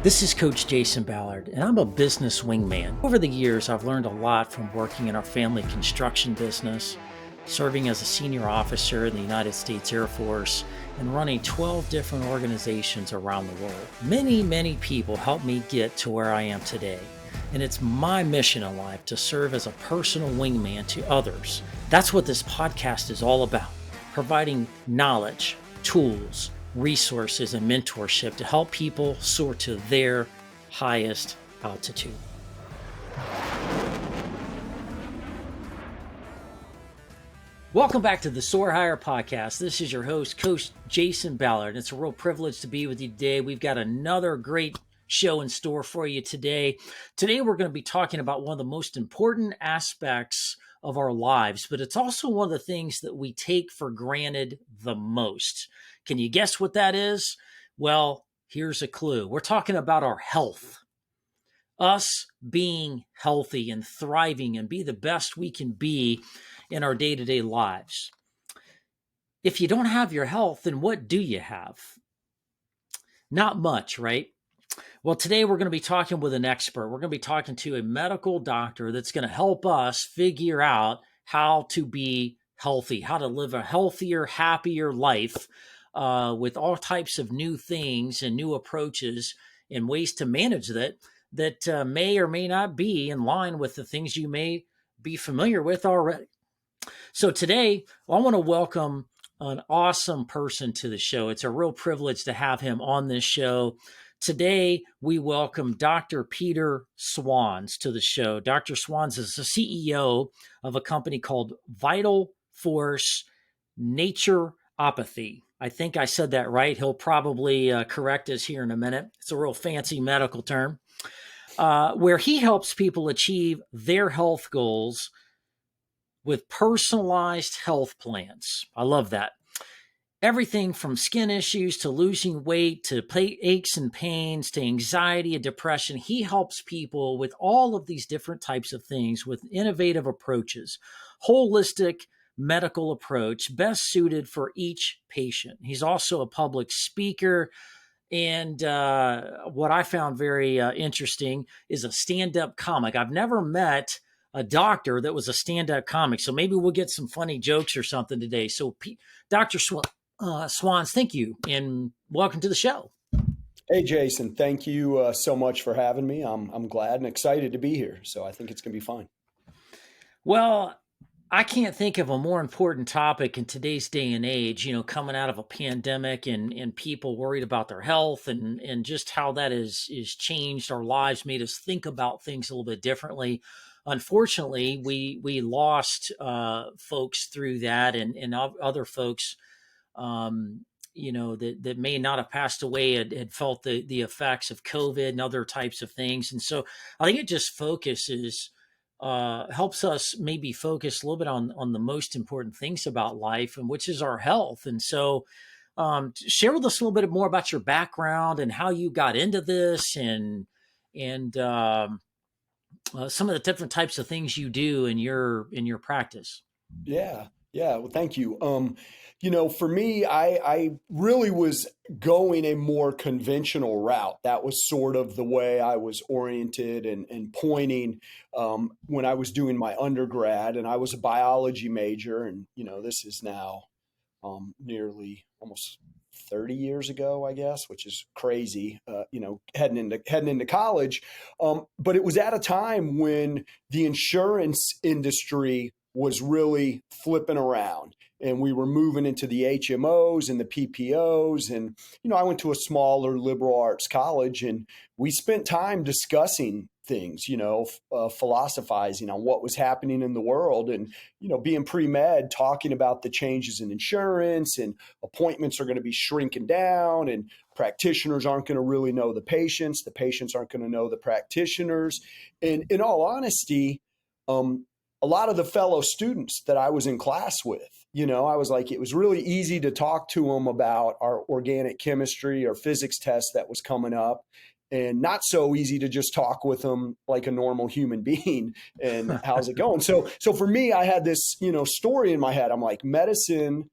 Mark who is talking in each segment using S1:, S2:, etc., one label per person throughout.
S1: This is Coach Jason Ballard, and I'm a business wingman. Over the years, I've learned a lot from working in our family construction business, serving as a senior officer in the United States Air Force, and running 12 different organizations around the world. Many people helped me get to where I am today, and it's my mission in life to serve as a personal wingman to others. That's what this podcast is all about, providing knowledge, tools, resources, and mentorship to help people soar to their highest altitude. Welcome back to the Soar Higher podcast. This is your host, Coach Jason Ballard. It's a real privilege to be with you today. We've got another great show in store for you today. Today, we're going to be talking about one of the most important aspects of our lives, but it's also one of the things that we take for granted the most. Can you guess what that is? Well, here's a clue. We're talking about our health. Us being healthy and thriving and be the best we can be in our day-to-day lives. If you don't have your health, then what do you have? Not much, right? Well, today we're going to be talking with an expert. We're going to be talking to a medical doctor that's going to help us figure out how to be healthy, how to live a healthier, happier life with all types of new things and new approaches and ways to manage that may or may not be in line with the things you may be familiar with already. So today, I want to welcome an awesome person to the show. It's a real privilege to have him on this show. Today, we welcome Dr. Peter Swanz to the show. Dr. Swanz is the CEO of a company called Vital Force Naturopathic. I think I said that right. He'll probably correct us here in a minute. It's a real fancy medical term, where he helps people achieve their health goals with personalized health plans. I love that. Everything from skin issues to losing weight to aches and pains to anxiety and depression. He helps people with all of these different types of things with innovative approaches, holistic medical approach best suited for each patient. He's also a public speaker. And what I found very interesting is a stand-up comic. I've never met a doctor that was a stand-up comic. So maybe we'll get some funny jokes or something today. So Dr. Swanz, thank you, and welcome to the show.
S2: Hey, Jason, thank you so much for having me. I'm glad and excited to be here. So I think it's going to be fun.
S1: Well, I can't think of a more important topic in today's day and age, coming out of a pandemic and people worried about their health and just how that is changed our lives, made us think about things a little bit differently. Unfortunately, we lost folks through that and other folks, that may not have passed away had felt the effects of COVID and other types of things. And so I think it just helps us maybe focus a little bit on the most important things about life, and which is our health. And so share with us a little bit more about your background and how you got into this and some of the different types of things you do in your practice.
S2: Yeah. Well, thank you. For me, I really was going a more conventional route. That was sort of the way I was oriented and pointing when I was doing my undergrad, and I was a biology major. And, this is now nearly almost 30 years ago, I guess, which is crazy, heading into college. But it was at a time when the insurance industry was really flipping around, and we were moving into the HMOs and the PPOs. And, I went to a smaller liberal arts college, and we spent time discussing things, philosophizing on what was happening in the world, and, being pre-med, talking about the changes in insurance, and appointments are going to be shrinking down, and practitioners aren't going to really know the patients aren't going to know the practitioners. And in all honesty, a lot of the fellow students that I was in class with, I was like, it was really easy to talk to them about our organic chemistry or physics test that was coming up, and not so easy to just talk with them like a normal human being and how's it going? So for me, I had this, story in my head. I'm like, medicine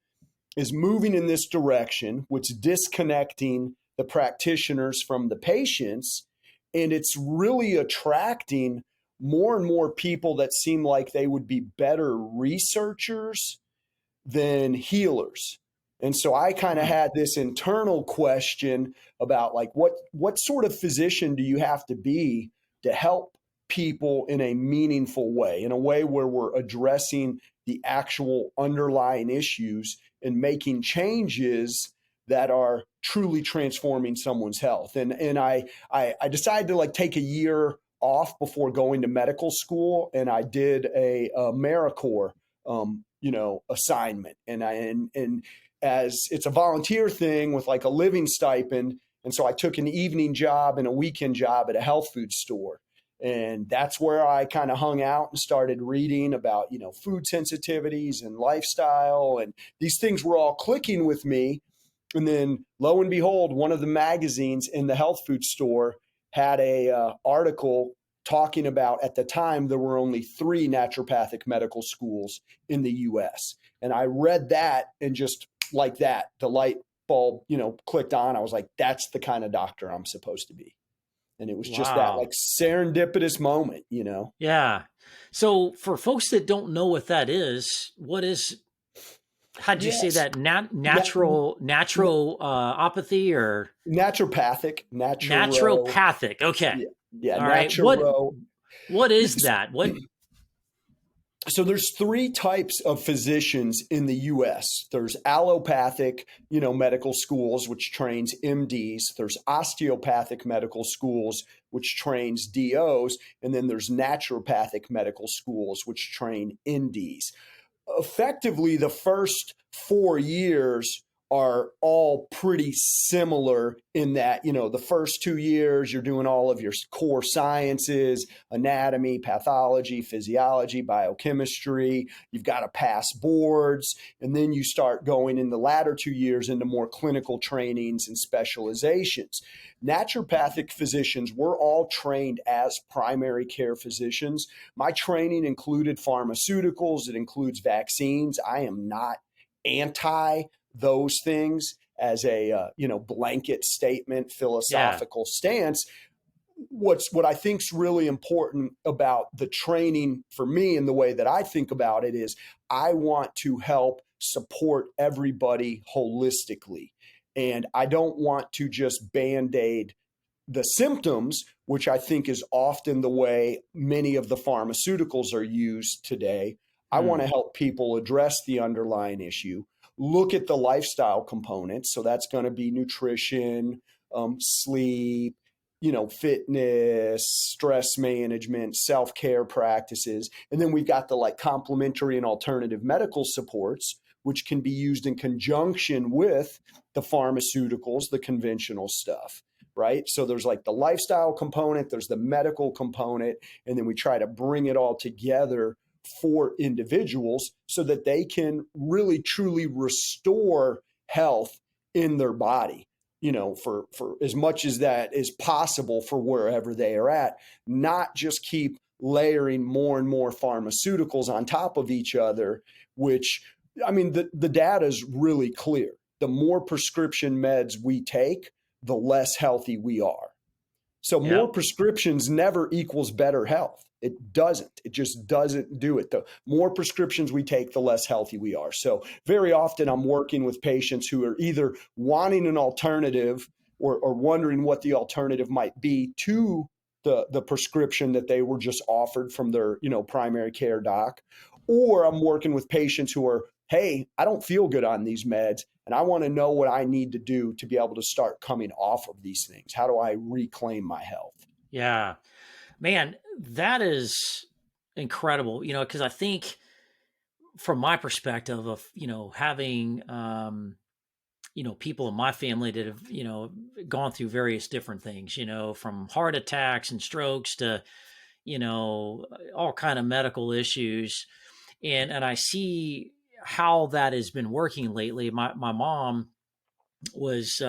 S2: is moving in this direction, which is disconnecting the practitioners from the patients. And it's really attracting more and more people that seem like they would be better researchers than healers. And so I kind of
S1: Hmm.
S2: had this internal question about like what sort of physician do you have to be to help people in a meaningful way, in a way where we're addressing the actual underlying issues and making changes that are truly transforming someone's health. And I decided to like take a year off before going to medical school, and I did a AmeriCorps assignment. And as it's a volunteer thing with like a living stipend. And so I took an evening job and a weekend job at a health food store. And that's where I kind of hung out and started reading about, food sensitivities and lifestyle. And these things were all clicking with me. And then lo and behold, one of the magazines in the health food store had a article talking about, at the time, there were only 3 naturopathic medical schools in the US. And I read that, and just like that, the light bulb, clicked on. I was like, that's the kind of doctor I'm supposed to be. And it was just that
S1: Wow.
S2: like serendipitous moment.
S1: Yeah. So for folks that don't know what that is, what is, how'd you say
S2: Yes.
S1: that?
S2: Na-
S1: Naturopathy or
S2: naturopathic, naturo,
S1: naturopathic? Okay.
S2: yeah, yeah,
S1: All right. What
S2: naturo.
S1: what is that? What?
S2: So there's 3 types of physicians in the US. There's allopathic, medical schools, which trains MDs. There's osteopathic medical schools, which trains DOs. And then there's naturopathic medical schools, which train NDs. Effectively, the first 4 years are all pretty similar in that, the first 2 years, you're doing all of your core sciences, anatomy, pathology, physiology, biochemistry. You've got to pass boards. And then you start going in the latter 2 years into more clinical trainings and specializations. Naturopathic physicians, we're all trained as primary care physicians. My training included pharmaceuticals. It includes vaccines. I am not anti those things as a blanket statement,
S1: Yeah.
S2: philosophical stance. What I think is really important about the training for me and the way that I think about it is I want to help support everybody holistically. And I don't want to just band-aid the symptoms, which I think is often the way many of the pharmaceuticals are used today. I want
S1: Hmm.
S2: to help people address the underlying issue, look at the lifestyle components. So that's going to be nutrition, sleep, fitness, stress management, self-care practices. And then we've got the like complementary and alternative medical supports, which can be used in conjunction with the pharmaceuticals, the conventional stuff. Right. So there's like the lifestyle component, there's the medical component, and then we try to bring it all together for individuals so that they can really truly restore health in their body, for as much as that is possible for wherever they are at, not just keep layering more and more pharmaceuticals on top of each other, which, I mean, the data is really clear. The more prescription meds we take, the less healthy we are. So more
S1: Yep.
S2: prescriptions never equals better health. It doesn't. It just doesn't do it. The more prescriptions we take, the less healthy we are. So very often I'm working with patients who are either wanting an alternative or wondering what the alternative might be to the prescription that they were just offered from their, primary care doc. Or I'm working with patients who are, hey, I don't feel good on these meds, and I want to know what I need to do to be able to start coming off of these things. How do I reclaim my health?
S1: Yeah. Man, that is incredible, because I think from my perspective of, having people in my family that have, gone through various different things, from heart attacks and strokes to, all kind of medical issues. And I see how that has been working lately. My mom was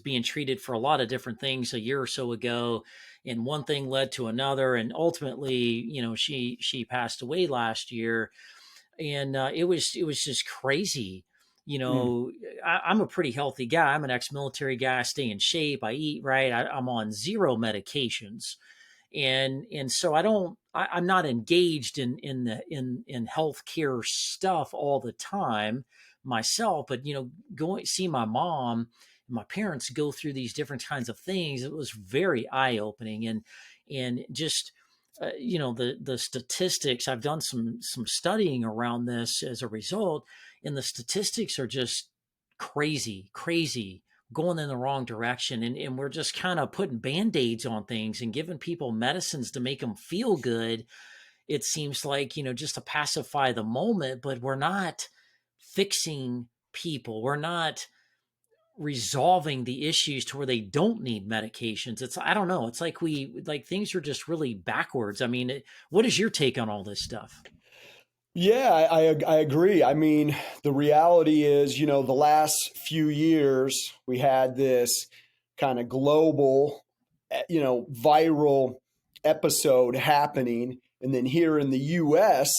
S1: being treated for a lot of different things a year or so ago, and one thing led to another, and ultimately, she passed away last year. And it was just crazy
S2: Mm.
S1: I'm a pretty healthy guy. I'm an ex-military guy. I stay in shape. I eat right. I'm on zero medications, and so I'm not engaged in healthcare stuff all the time myself. But going see my mom and my parents go through these different kinds of things, it was very eye-opening, and just the statistics. I've done some studying around this as a result, and the statistics are just crazy, going in the wrong direction. And we're just kind of putting band-aids on things and giving people medicines to make them feel good. It seems like, just to pacify the moment, but we're not fixing people. We're not resolving the issues to where they don't need medications. I don't know. It's like things are just really backwards. I mean, what is your take on all this stuff?
S2: Yeah, I agree. I mean, the reality is, the last few years we had this kind of global, viral episode happening, and then here in the U.S.,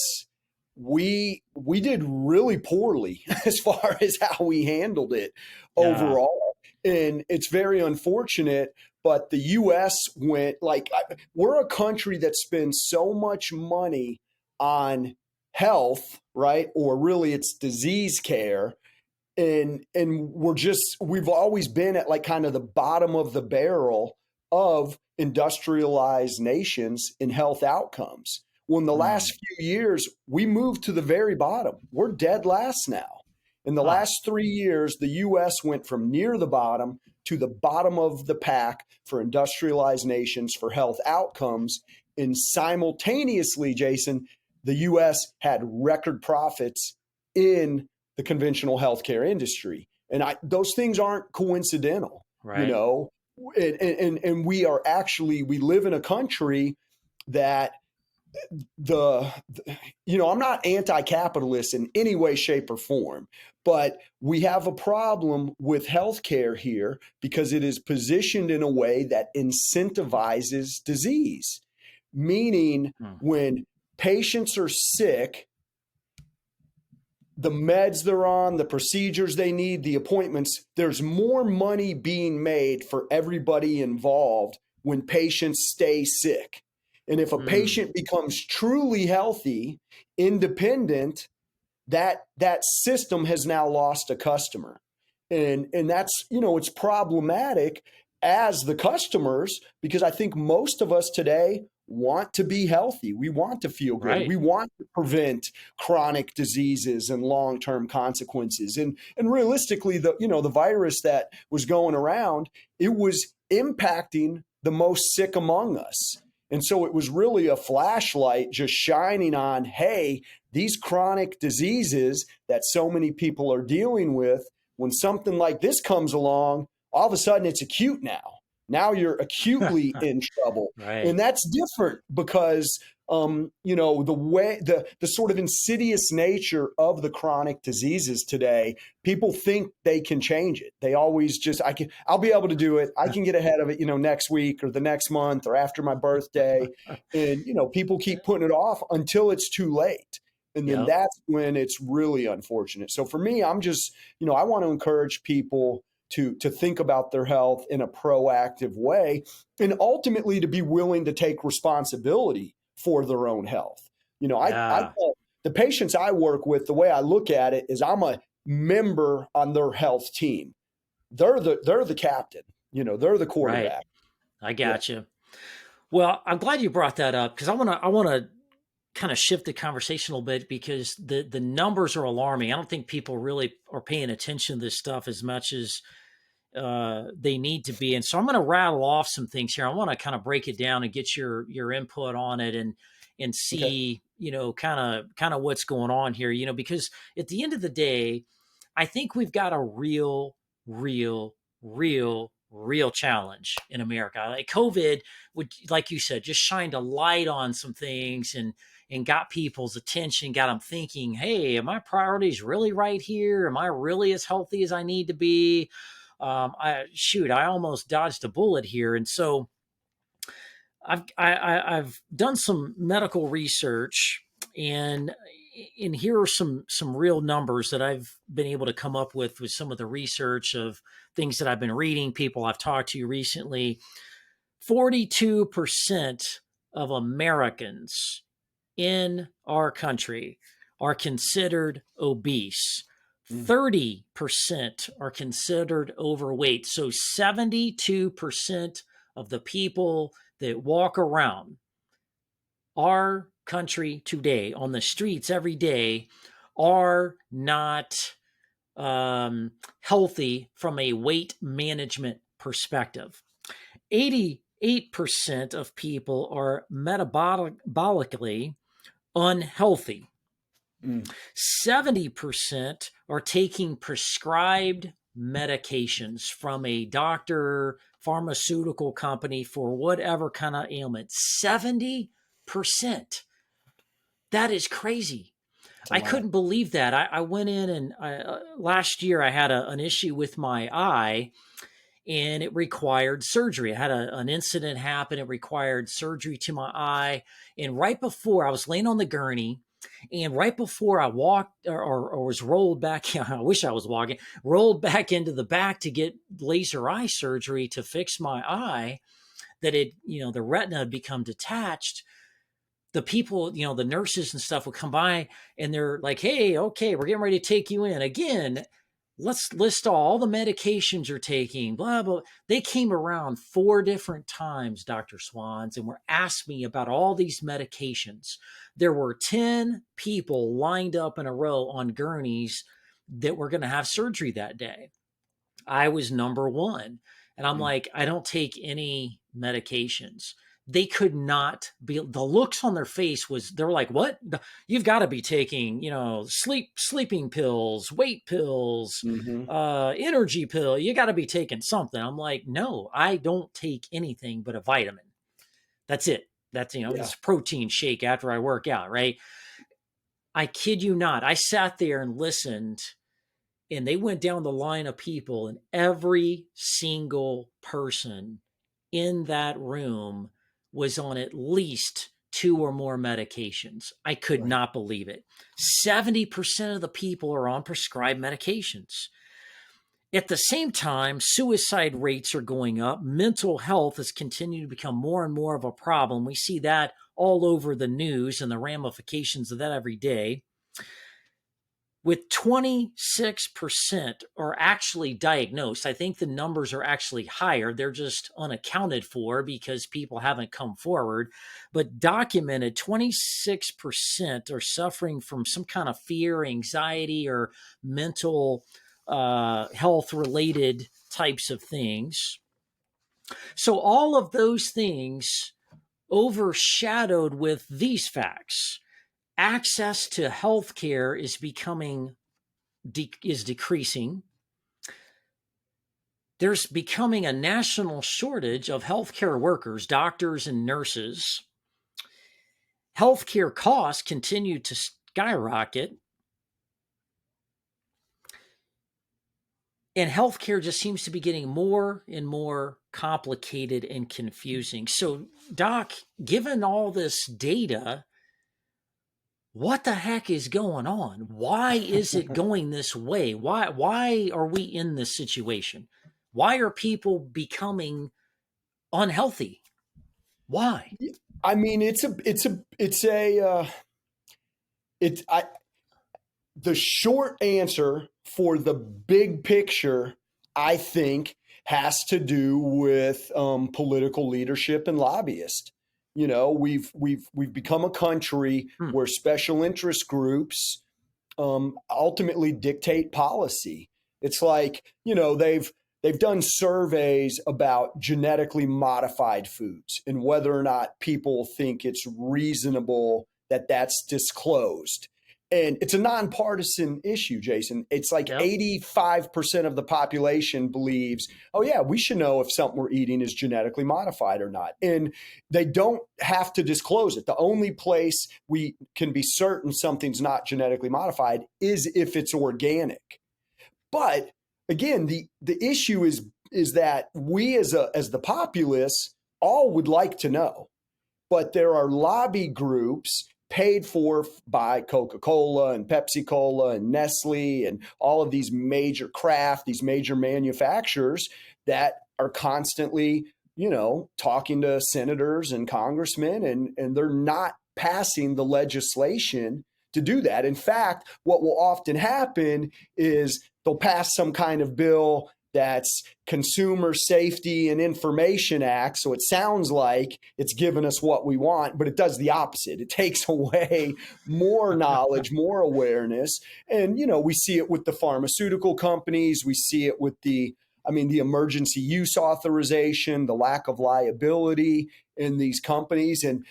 S2: we did really poorly as far as how we handled it
S1: Yeah.
S2: overall, and it's very unfortunate. But the U.S. went we're a country that spends so much money on health, right? Or really it's disease care. And we've always been at like kind of the bottom of the barrel of industrialized nations in health outcomes. Well, in the last
S1: Mm.
S2: few years, we moved to the very bottom. We're dead last now. In the
S1: Huh.
S2: last 3 years, the US went from near the bottom to the bottom of the pack for industrialized nations for health outcomes. And simultaneously, Jason, the US had record profits in the conventional healthcare industry. And those things aren't coincidental, you
S1: Right.
S2: know. And we live in a country that I'm not anti-capitalist in any way, shape, or form, but we have a problem with healthcare here because it is positioned in a way that incentivizes disease. Meaning,
S1: Mm.
S2: when patients are sick, the meds they're on, the procedures they need, the appointments, there's more money being made for everybody involved when patients stay sick. And if a
S1: Mm.
S2: patient becomes truly healthy, independent, that system has now lost a customer. And that's, it's problematic as the customers, because I think most of us today want to be healthy. We want to feel good.
S1: Right.
S2: We want to prevent chronic diseases and long-term consequences. And realistically, the virus that was going around, it was impacting the most sick among us. And so it was really a flashlight just shining on, hey, these chronic diseases that so many people are dealing with, when something like this comes along, all of a sudden it's acute now. Now you're acutely in trouble.
S1: Right.
S2: And that's different because the sort of insidious nature of the chronic diseases today, people think they can change it. They always just, I'll be able to do it. I can get ahead of it, next week or the next month or after my birthday. And, people keep putting it off until it's too late. And then
S1: Yep.
S2: that's when it's really unfortunate. So for me, I'm just, I want to encourage people to think about their health in a proactive way and ultimately to be willing to take responsibility for their own health. I
S1: Yeah.
S2: call the patients I work with, the way I look at it is I'm a member on their health team. They're the captain, they're the
S1: Right.
S2: quarterback.
S1: I
S2: Yeah.
S1: gotcha. Well, I'm glad you brought that up because I want to kind of shift the conversation a little bit because the numbers are alarming. I don't think people really are paying attention to this stuff as much as they need to be. And so I'm going to rattle off some things here. I want to kind of break it down and get your input on it and
S2: Okay.
S1: see, kind of what's going on here, because at the end of the day, I think we've got a real, real challenge in America. Like COVID would, like you said, just shined a light on some things and got people's attention, got them thinking, hey, are my priorities really right here? Am I really as healthy as I need to be? I almost dodged a bullet here. And so I've done some medical research, and and here are some real numbers that I've been able to come up with some of the research of things that I've been reading, people I've talked to recently. 42% of Americans in our country are considered obese. 30% are considered overweight. So 72% of the people that walk around our country today on the streets every day are not healthy from a weight management perspective. 88% of people are metabolically unhealthy. 70% are taking prescribed medications from a doctor, pharmaceutical company for whatever kind of ailment. 70%. That is crazy. I couldn't believe that. I went in and last year I had an issue with my eye, and it required surgery. I had an incident happen. It required surgery to my eye. And right before I was laying on the gurney, and right before I walked or was rolled back, I wish I was walking, rolled back into the back to get laser eye surgery to fix my eye, that the retina had become detached. The people, the nurses and stuff would come by and they're like, hey, okay, we're getting ready to take you in. Again, let's list all the medications you're taking, blah, blah. They came around 4 different times, Dr. Swanz, and were asked me about all these medications. There were 10 people lined up in a row on gurneys that were going to have surgery that day. I was number 1. And I'm like, I don't take any medications. They could not be, the looks on their face was, they were like, what? You've got to be taking, sleeping pills, weight pills, energy pill. You got to be taking something. I'm like, no, I don't take anything but a vitamin. That's it. That's, it's a protein shake after I work out, right? I kid you not. I sat there and listened, and they went down the line of people, and every single person in that room was on at least 2 or more medications. I could not believe it. 70% of the people are on prescribed medications. At the same time, suicide rates are going up. Mental health has continued to become more and more of a problem. We see that all over the news and the ramifications of that every day. With 26% are actually diagnosed. I think the numbers are actually higher. They're just unaccounted for because people haven't come forward. But documented 26% are suffering from some kind of fear, anxiety, or mental health-related types of things. So all of those things overshadowed with these facts. Access to healthcare is decreasing. There's becoming a national shortage of healthcare workers, doctors, and nurses. Healthcare costs continue to skyrocket. And healthcare just seems to be getting more and more complicated and confusing. So, Doc, given all this data, what the heck is going on? Why is it going this way? Why are we in this situation? Why are people becoming unhealthy? Why?
S2: I mean, the short answer for the big picture, I think, has to do with political leadership and lobbyists. We've become a country where special interest groups ultimately dictate policy. It's like, they've done surveys about genetically modified foods and whether or not people think it's reasonable that that's disclosed. And it's a nonpartisan issue, Jason. It's like 85% of the population believes, oh yeah, we should know if something we're eating is genetically modified or not. And they don't have to disclose it. The only place we can be certain something's not genetically modified is if it's organic. But again, the issue is that we as the populace all would like to know. But there are lobby groups paid for by Coca-Cola and Pepsi-Cola and Nestle and all of these major these major manufacturers that are constantly, talking to senators and congressmen, and they're not passing the legislation to do that. In fact, what will often happen is they'll pass some kind of bill that's Consumer Safety and Information Act. So it sounds like it's giving us what we want, but it does the opposite. It takes away more knowledge, more awareness. And, we see it with the pharmaceutical companies. We see it with the emergency use authorization, the lack of liability in these companies. And,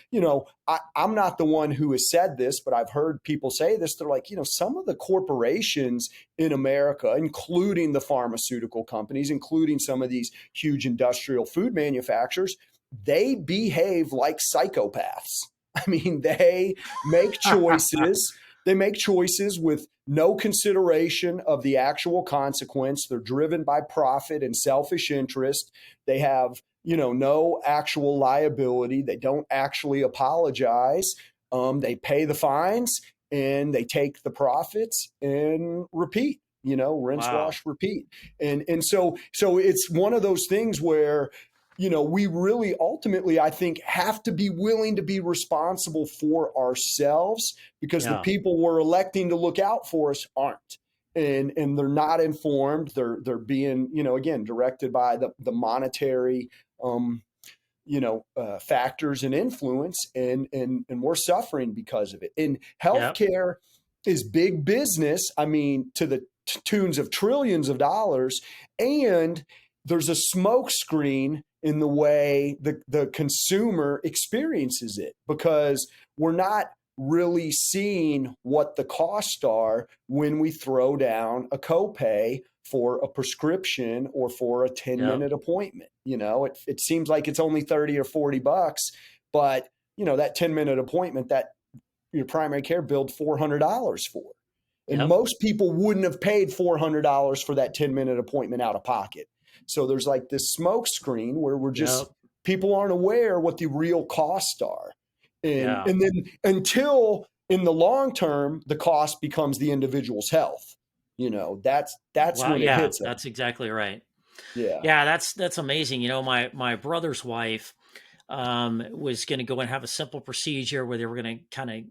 S2: I'm not the one who has said this, but I've heard people say this. They're like, some of the corporations in America, including the pharmaceutical companies, including some of these huge industrial food manufacturers, they behave like psychopaths. They make choices. They make choices with no consideration of the actual consequence. They're driven by profit and selfish interest. They have, no actual liability. They don't actually apologize. They pay the fines and they take the profits and repeat, rinse,
S1: Wow.
S2: wash, repeat. And so it's one of those things where, we really ultimately, I think, have to be willing to be responsible for ourselves, because the
S1: Yeah.
S2: people we're electing to look out for us aren't. And they're not informed. They're being, again, directed by the monetary, factors and influence, and we're suffering because of it. And
S1: Yep.
S2: healthcare is big business. To the tunes of trillions of dollars, and there's a smoke screen in the way the consumer experiences it, because we're not really seeing what the costs are when we throw down a copay for a prescription or for a 10-minute
S1: Yep.
S2: appointment. It seems like it's only 30 or 40 bucks, but that 10-minute appointment that your primary care billed $400 for. And
S1: Yep.
S2: most people wouldn't have paid $400 for that 10-minute appointment out of pocket. So there's like this smoke screen where
S1: Yep.
S2: people aren't aware what the real costs are. And
S1: Yeah.
S2: and then until in the long term, the cost becomes the individual's health. That's
S1: Wow.
S2: when it
S1: Yeah,
S2: hits them.
S1: that's exactly right.
S2: Yeah.
S1: Yeah, that's amazing. My brother's wife was going to go and have a simple procedure where they were going to kind of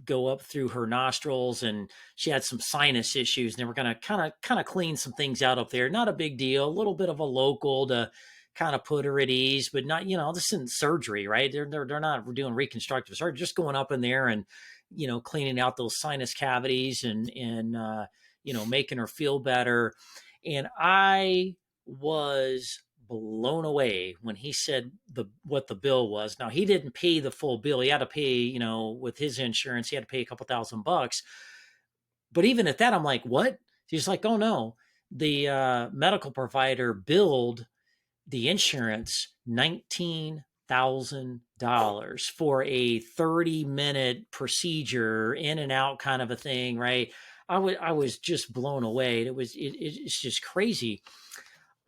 S1: go up through her nostrils, and she had some sinus issues, and they were going to kind of clean some things out up there. Not a big deal, a little bit of a local to kind of put her at ease, but not, this isn't surgery, right? They're not doing reconstructive surgery, just going up in there and cleaning out those sinus cavities and making her feel better. And I was blown away when he said what the bill was. Now, he didn't pay the full bill. He had to pay, with his insurance, he had to pay a couple $1,000. But even at that, I'm like, what? He's like, oh no, the medical provider billed the insurance $19,000 for a 30-minute procedure, in and out kind of a thing, right? I was just blown away. It's just crazy.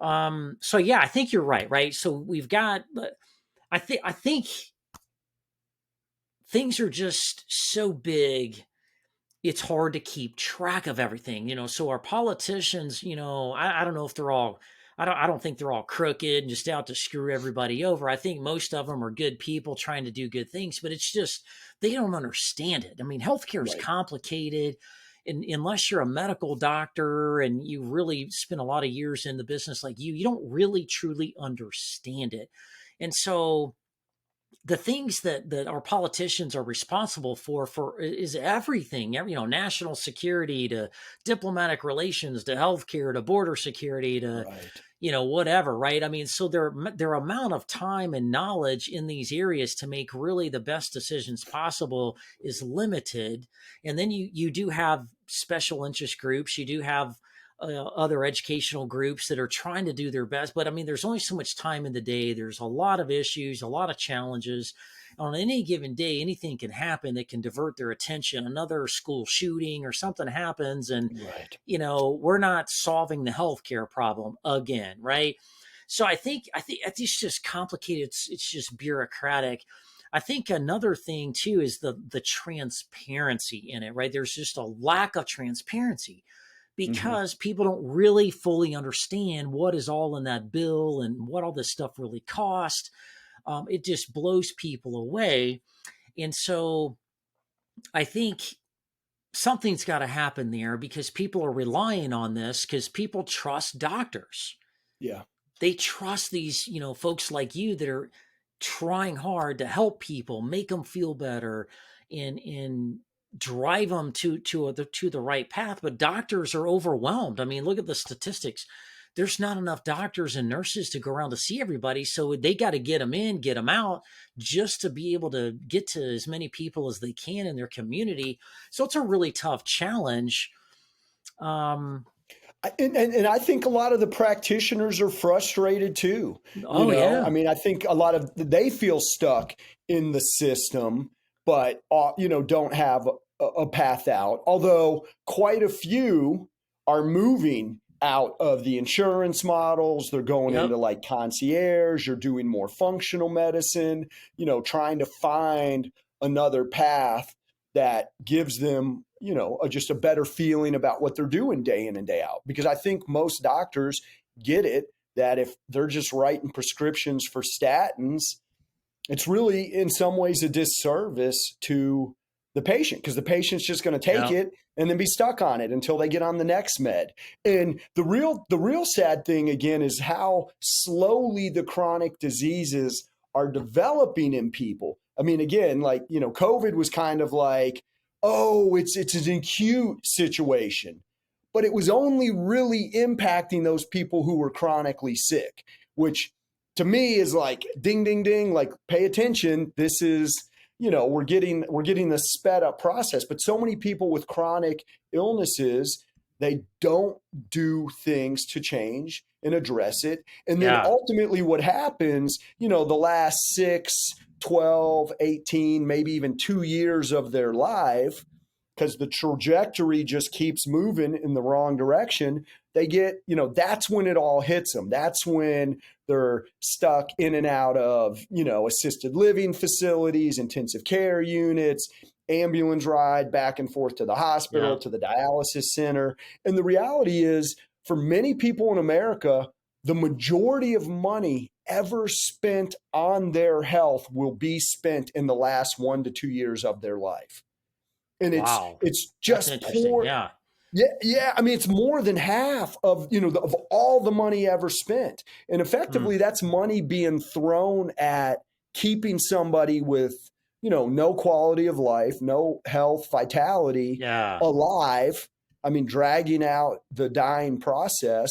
S1: So yeah, I think you're right. So we've got, I think things are just so big, it's hard to keep track of everything. So our politicians, I don't know if they're all, I don't think they're all crooked and just out to screw everybody over. I think most of them are good people trying to do good things, but it's just they don't understand it. Healthcare is
S2: Right.
S1: complicated, and unless you're a medical doctor and you really spend a lot of years in the business like you don't really truly understand it. And so the things that our politicians are responsible for is everything, national security to diplomatic relations to healthcare to border security to
S2: Right.
S1: whatever, right? So their amount of time and knowledge in these areas to make really the best decisions possible is limited. And then you do have special interest groups, you do have other educational groups that are trying to do their best, but there's only so much time in the day. There's a lot of issues, a lot of challenges on any given day. Anything can happen that can divert their attention. Another school shooting or something happens, and
S2: Right.
S1: we're not solving the healthcare problem again, right? So I think it's just complicated. It's just bureaucratic. I think another thing too is the transparency in it, right? There's just a lack of transparency
S2: Hmm.
S1: because people don't really fully understand what is all in that bill and what all this stuff really cost. It just blows people away. And so I think something's got to happen there because people are relying on this because people trust doctors.
S2: Yeah.
S1: They trust these, folks like you that are trying hard to help people, make them feel better, and drive them to the right path. But doctors are overwhelmed. I mean, look at the statistics. There's not enough doctors and nurses to go around to see everybody, so they got to get them in, get them out, just to be able to get to as many people as they can in their community. So it's a really tough challenge. Um,
S2: And I think a lot of the practitioners are frustrated too.
S1: oh
S2: I
S1: yeah,
S2: mean, I think a lot of they feel stuck in the system, but don't have a path out. Although quite a few are moving out of the insurance models, they're going into
S1: yep,
S2: like concierge, or doing more functional medicine. Trying to find another path that gives them just a better feeling about what they're doing day in and day out, because I think most doctors get it that if they're just writing prescriptions for statins, it's really in some ways a disservice to the patient, because the patient's just going to take
S1: yep,
S2: it and then be stuck on it until they get on the next med. And the real sad thing again is how slowly the chronic diseases are developing in people. I mean, again, like, COVID was kind of like, oh, it's an acute situation, but it was only really impacting those people who were chronically sick, which to me is like ding ding ding, like pay attention. This is, we're getting the sped up process. But so many people with chronic illnesses, they don't do things to change and address it. And then
S1: yeah,
S2: ultimately what happens, the last 6, 12, 18, maybe even 2 years of their life, because the trajectory just keeps moving in the wrong direction, they get, that's when it all hits them. That's when they're stuck in and out of, assisted living facilities, intensive care units, ambulance ride back and forth to the hospital,
S1: yep,
S2: to the dialysis center. And the reality is, for many people in America, the majority of money ever spent on their health will be spent in the last 1 to 2 years of their life. And it's
S1: wow,
S2: it's
S1: that's
S2: just
S1: interesting.
S2: poor.
S1: Yeah,
S2: Yeah, yeah. I mean, it's more than half of of all the money ever spent, and
S1: mm,
S2: effectively, that's money being thrown at keeping somebody with no quality of life, no health, vitality,
S1: yeah,
S2: alive. I mean, dragging out the dying process.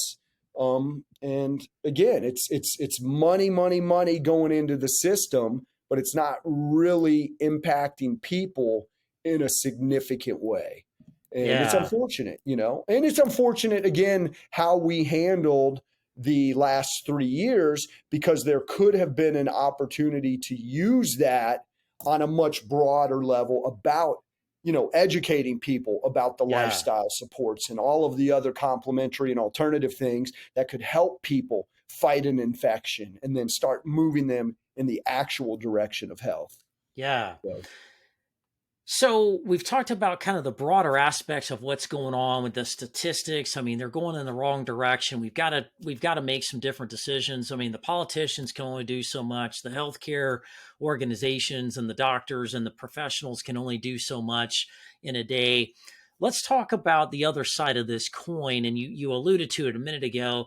S2: And again, it's money, money, money going into the system, but it's not really impacting people in a significant way. And it's
S1: yeah,
S2: unfortunate, and it's unfortunate again how we handled the last 3 years, because there could have been an opportunity to use that on a much broader level about, educating people about the
S1: yeah,
S2: lifestyle supports and all of the other complementary and alternative things that could help people fight an infection and then start moving them in the actual direction of health.
S1: yeah.
S2: So,
S1: So we've talked about kind of the broader aspects of what's going on with the statistics. I mean, they're going in the wrong direction. We've got to make some different decisions. I mean, the politicians can only do so much. The healthcare organizations and the doctors and the professionals can only do so much in a day. Let's talk about the other side of this coin. And you alluded to it a minute ago.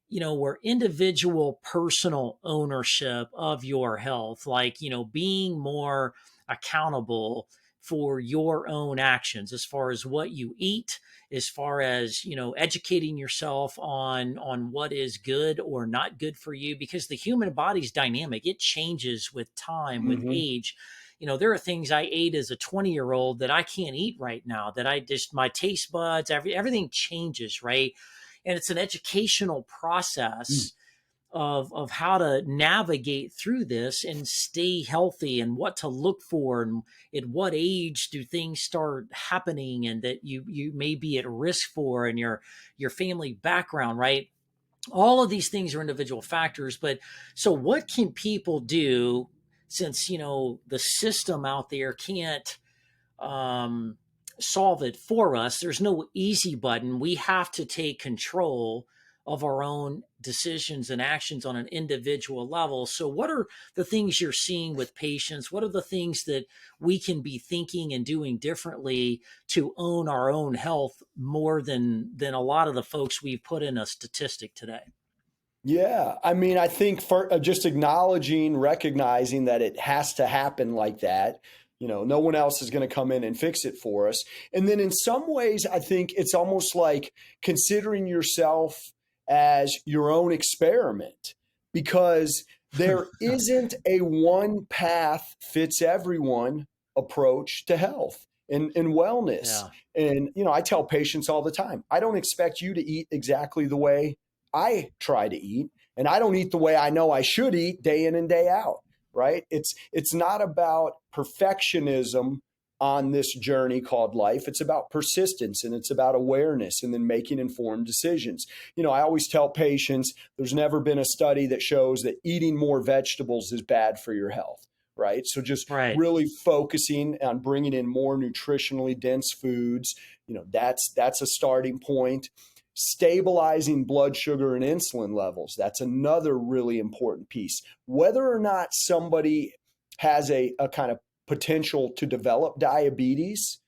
S1: Where individual personal ownership of your health, like, being more accountable for your own actions as far as what you eat, as far as educating yourself on what is good or not good for you, because the human body's dynamic. It changes with time, with
S2: mhm.
S1: age. There are things I ate as a 20-year-old that I can't eat right now, that I just, my taste buds, everything changes, right? And it's an educational process of how to navigate through this and stay healthy, and what to look for, and at what age do things start happening and that you may be at risk for, and your family background, right? All of these things are individual factors. But so what can people do since, the system out there can't solve it for us. There's no easy button. We have to take control of our own decisions and actions on an individual level. So, what are the things you're seeing with patients? What are the things that we can be thinking and doing differently to own our own health more than a lot of the folks we've put in a statistic today?
S2: Yeah, I mean, I think for just acknowledging, recognizing that it has to happen like that. No one else is going to come in and fix it for us. And then in some ways, I think it's almost like considering yourself as your own experiment, because there isn't a one path fits everyone approach to health and wellness.
S1: Yeah.
S2: And, I tell patients all the time, I don't expect you to eat exactly the way I try to eat, and I don't eat the way I know I should eat day in and day out, right? It's not about perfectionism on this journey called life. It's about persistence, and it's about awareness, and then making informed decisions. I always tell patients there's never been a study that shows that eating more vegetables is bad for your health, right? So just
S1: Right.
S2: really focusing on bringing in more nutritionally dense foods, that's a starting point. Stabilizing blood sugar and insulin levels. That's another really important piece. Whether or not somebody has a kind of potential to develop diabetes,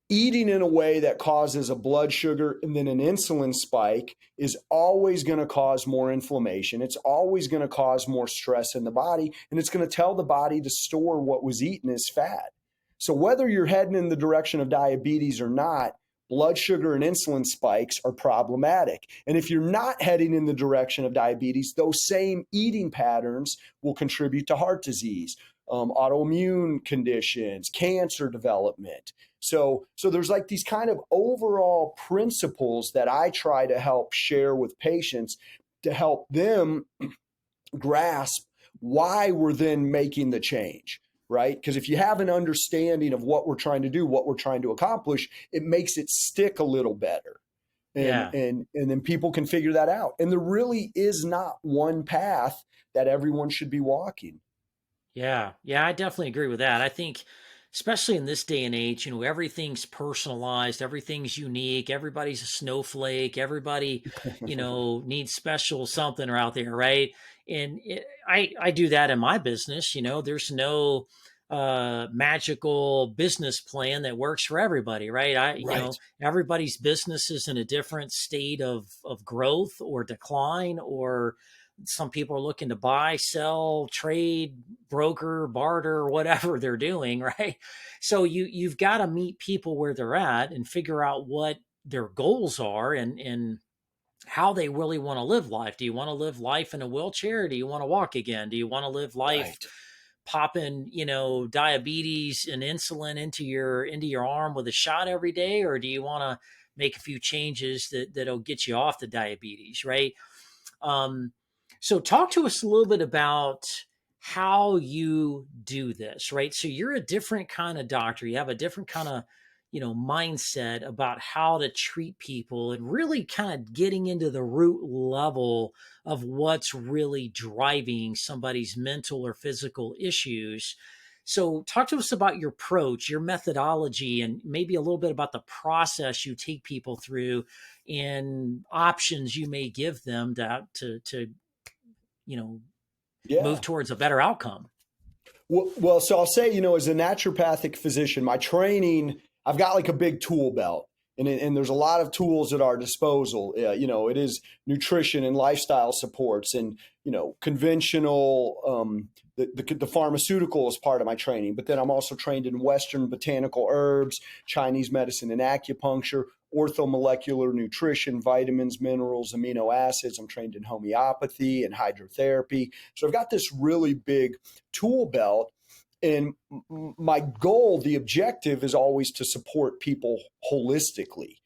S2: eating in a way that causes a blood sugar and then an insulin spike is always going to cause more inflammation. It's always going to cause more stress in the body, and it's going to tell the body to store what was eaten as fat. So whether you're heading in the direction of diabetes or not, blood sugar and insulin spikes are problematic. And if you're not heading in the direction of diabetes, those same eating patterns will contribute to heart disease, autoimmune conditions, cancer development. So there's like these kind of overall principles that I try to help share with patients to help them grasp why we're then making the change. Right? Because if you have an understanding of what we're trying to do, what we're trying to accomplish, it makes it stick a little better. And
S1: Yeah.
S2: and and then people can figure that out. And there really is not one path that everyone should be walking.
S1: Yeah. Yeah. I definitely agree with that. I think, especially in this day and age, everything's personalized, everything's unique, everybody's a snowflake, everybody, needs special something or out there, right? And I do that in my business. There's no magical business plan that works for everybody, right?
S2: Right.
S1: Everybody's business is in a different state of growth or decline, or some people are looking to buy, sell, trade, broker, barter, whatever they're doing, right? So you've got to meet people where they're at and figure out what their goals are, and how they really want to live life. Do you want to live life in a wheelchair, or do you want to walk again? Do you want to live life
S2: Right.
S1: popping, diabetes and insulin into your arm with a shot every day, or do you want to make a few changes that'll get you off the diabetes, right? Um, so talk to us a little bit about how you do this, right? So you're a different kind of doctor. You have a different kind of, mindset about how to treat people, and really kind of getting into the root level of what's really driving somebody's mental or physical issues. So talk to us about your approach, your methodology, and maybe a little bit about the process you take people through and options you may give them to you know move
S2: Yeah.
S1: towards a better outcome.
S2: Well, so I'll say, as a naturopathic physician, my training, I've got like a big tool belt, and there's a lot of tools at our disposal. It is nutrition and lifestyle supports, and conventional. The pharmaceutical is part of my training, but then I'm also trained in Western botanical herbs, Chinese medicine and acupuncture, orthomolecular nutrition, vitamins, minerals, amino acids. I'm trained in homeopathy and hydrotherapy. So I've got this really big tool belt. And my goal, the objective is always to support people holistically.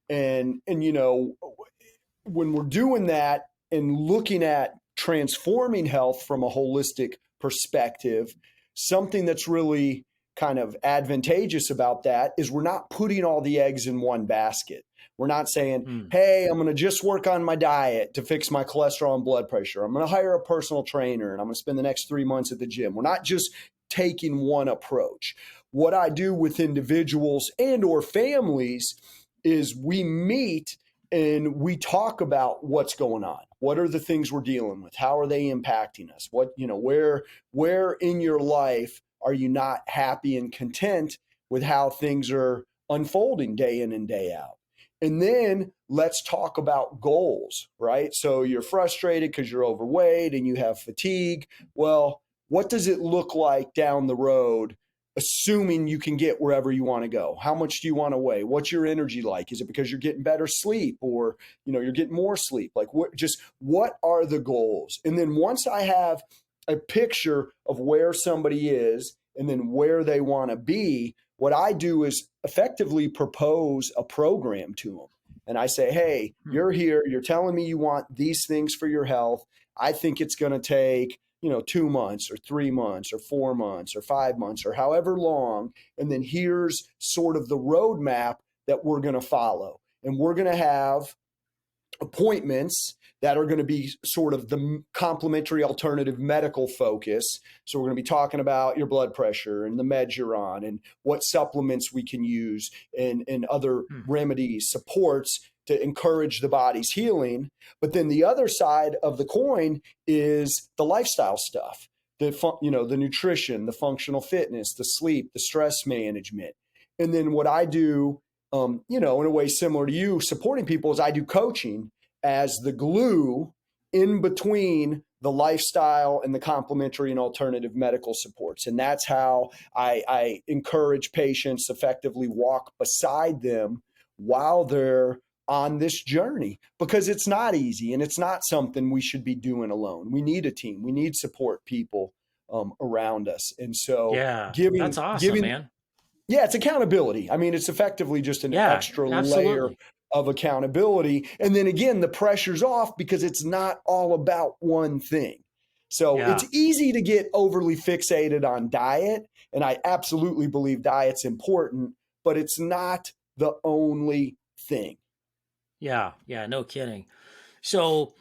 S2: And when we're doing that and looking at transforming health from a holistic perspective, something that's really kind of advantageous about that is we're not putting all the eggs in one basket. We're not saying,
S1: Mm.
S2: hey, I'm going to just work on my diet to fix my cholesterol and blood pressure. I'm going to hire a personal trainer and I'm going to spend the next 3 months at the gym. We're not just taking one approach. What I do with individuals and or families is we meet and we talk about what's going on. What are the things we're dealing with? How are they impacting us? What, where in your life are you not happy and content with how things are unfolding day in and day out? And then let's talk about goals, right? So you're frustrated because you're overweight and you have fatigue. Well, what does it look like down the road, assuming you can get wherever you want to go? How much do you want to weigh? What's your energy like? Is it because you're getting better sleep, or you're getting more sleep? Like, what are the goals? And then once I have a picture of where somebody is and then where they want to be, what I do is effectively propose a program to them. And I say, hey, you're here, you're telling me you want these things for your health. I think it's going to take 2 months or 3 months or 4 months or 5 months or however long. And then here's sort of the roadmap that we're going to follow. And we're going to have appointments that are going to be sort of the complementary alternative medical focus. So we're going to be talking about your blood pressure and the meds you're on and what supplements we can use and other remedies, supports to encourage the body's healing. But then the other side of the coin is the lifestyle stuff, the nutrition, the functional fitness, the sleep, the stress management. And then what I do, in a way similar to you supporting people, is I do coaching as the glue in between the lifestyle and the complementary and alternative medical supports. And that's how I encourage patients effectively walk beside them while they're on this journey, because it's not easy and it's not something we should be doing alone. We need a team. We need support people around us. And so
S1: Yeah, that's
S2: giving,
S1: awesome,
S2: giving,
S1: man.
S2: yeah, it's accountability. I mean, it's effectively just an
S1: Yeah,
S2: extra layer
S1: absolutely.
S2: of accountability. And then again, the pressure's off because it's not all about one thing. So it's
S1: Yeah.
S2: easy to get overly fixated on diet. And I absolutely believe diet's important, but it's not the only thing.
S1: Yeah. Yeah. No kidding. So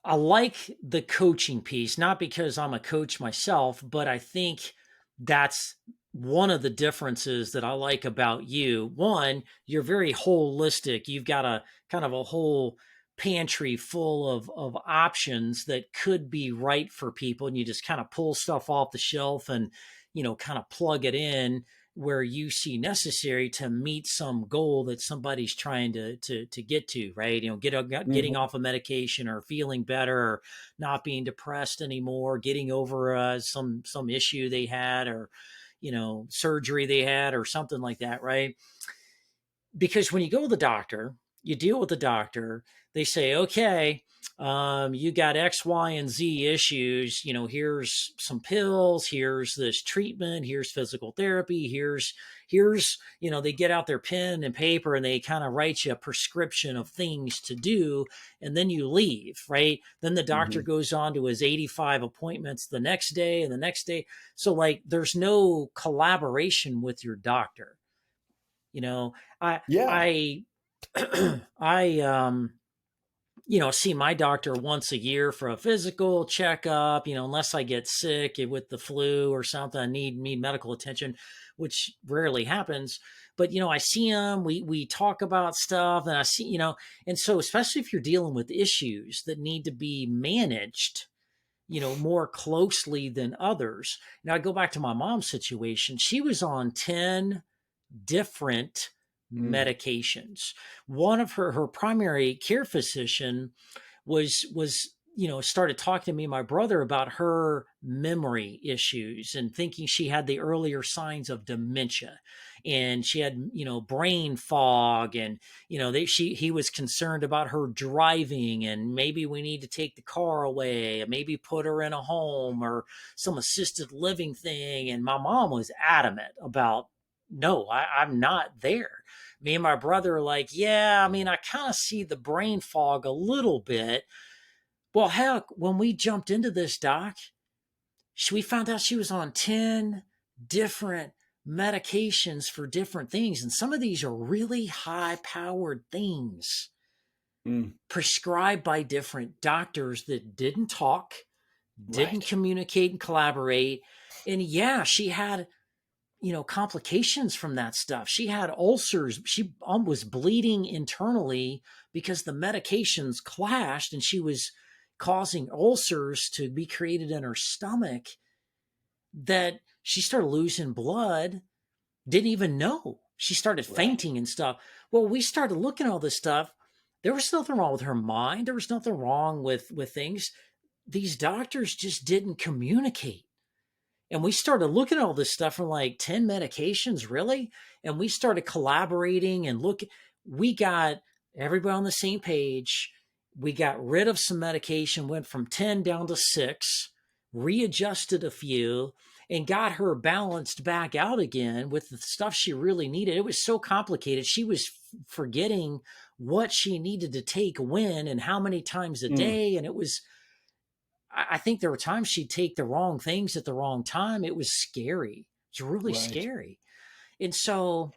S1: I like the coaching piece, not because I'm a coach myself, but I think that's one of the differences that I like about you. One, you're very holistic. You've got a kind of a whole pantry full of options that could be right for people, and you just kind of pull stuff off the shelf and kind of plug it in where you see necessary to meet some goal that somebody's trying to get to, right? Getting
S2: Mhm.
S1: off a medication or feeling better or not being depressed anymore, getting over some issue they had, or surgery they had or something like that, right? Because when you go to the doctor, you deal with the doctor, they say, okay, you got X, Y, and Z issues. Here's some pills, here's this treatment, here's physical therapy, here's, they get out their pen and paper and they kind of write you a prescription of things to do. And then you leave, right? Then the doctor
S2: Mhm.
S1: goes on to his 85 appointments the next day and the next day. So, like, there's no collaboration with your doctor. You know, I
S2: Yeah.
S1: I I see my doctor once a year for a physical checkup, unless I get sick with the flu or something, I need medical attention, which rarely happens. But I see him, we talk about stuff, and I see, and so especially if you're dealing with issues that need to be managed, more closely than others. Now I go back to my mom's situation. She was on 10 different
S2: Mm.
S1: medications. One of her primary care physician was started talking to me and my brother about her memory issues and thinking she had the earlier signs of dementia, and she had brain fog, and he was concerned about her driving, and maybe we need to take the car away and maybe put her in a home or some assisted living thing. And my mom was adamant about, no, I'm not there. Me and my brother are like, yeah, I mean, I kind of see the brain fog a little bit. Well, heck, when we jumped into this, doc, we found out she was on 10 different medications for different things. And some of these are really high powered things
S2: Mm,
S1: prescribed by different doctors that didn't talk, didn't
S2: right.
S1: communicate and collaborate. And yeah, she had, complications from that stuff. She had ulcers. She was bleeding internally because the medications clashed and she was causing ulcers to be created in her stomach that she started losing blood, didn't even know. She started
S2: Right.
S1: fainting and stuff. Well, we started looking at all this stuff. There was nothing wrong with her mind. There was nothing wrong with things. These doctors just didn't communicate. And we started looking at all this stuff from like 10 medications, really? And we started collaborating and we got everybody on the same page. We got rid of some medication, went from 10 down to 6, readjusted a few, and got her balanced back out again with the stuff she really needed. It was so complicated. She was forgetting what she needed to take when and how many times a
S2: Mm,
S1: day. And I think there were times she'd take the wrong things at the wrong time. It was scary. It's really
S2: right.
S1: scary. And so